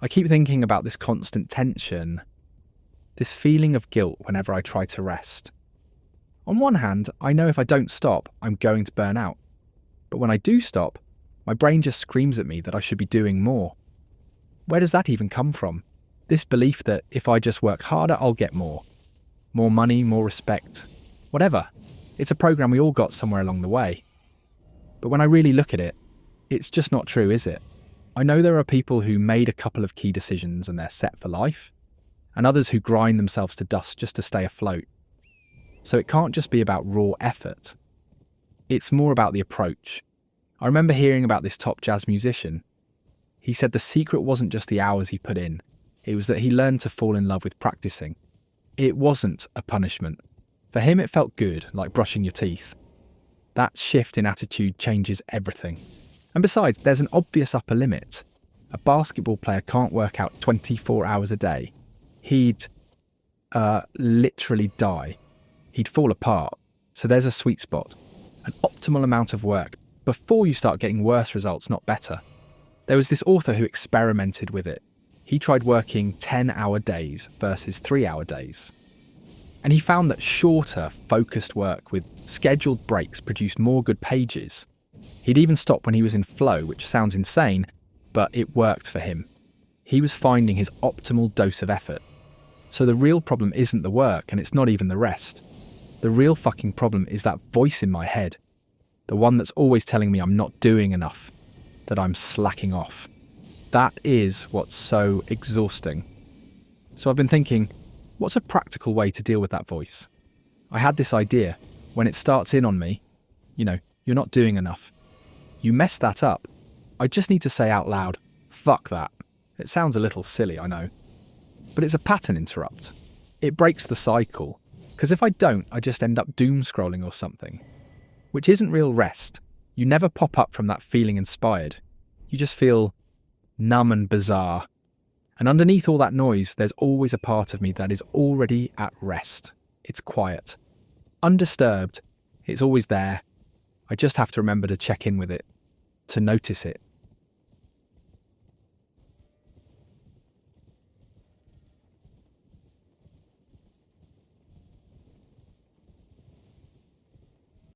I keep thinking about this constant tension, this feeling of guilt whenever I try to rest. On one hand, I know if I don't stop, I'm going to burn out. But when I do stop, my brain just screams at me that I should be doing more. Where does that even come from? This belief that if I just work harder, I'll get more. More money, more respect, whatever. It's a program we all got somewhere along the way. But when I really look at it, it's just not true, is it? I know there are people who made a couple of key decisions and they're set for life, and others who grind themselves to dust just to stay afloat. So it can't just be about raw effort. It's more about the approach. I remember hearing about this top jazz musician. He said the secret wasn't just the hours he put in, it was that he learned to fall in love with practicing. It wasn't a punishment. For him it felt good, like brushing your teeth. That shift in attitude changes everything. And besides, there's an obvious upper limit. A basketball player can't work out 24 hours a day. He'd literally die. He'd fall apart. So there's a sweet spot. An optimal amount of work before you start getting worse results, not better. There was this author who experimented with it. He tried working 10-hour days versus 3-hour days. And he found that shorter, focused work with scheduled breaks produced more good pages. He'd even stop when he was in flow, which sounds insane, but it worked for him. He was finding his optimal dose of effort. So the real problem isn't the work, and it's not even the rest. The real fucking problem is that voice in my head. The one that's always telling me I'm not doing enough, that I'm slacking off. That is what's so exhausting. So I've been thinking, what's a practical way to deal with that voice? I had this idea. When it starts in on me, you're not doing enough. You mess that up. I just need to say out loud, fuck that. It sounds a little silly, I know. But it's a pattern interrupt. It breaks the cycle. Because if I don't, I just end up doom scrolling or something. Which isn't real rest. You never pop up from that feeling inspired. You just feel numb and bizarre. And underneath all that noise, there's always a part of me that is already at rest. It's quiet. Undisturbed. It's always there. I just have to remember to check in with it. To notice it.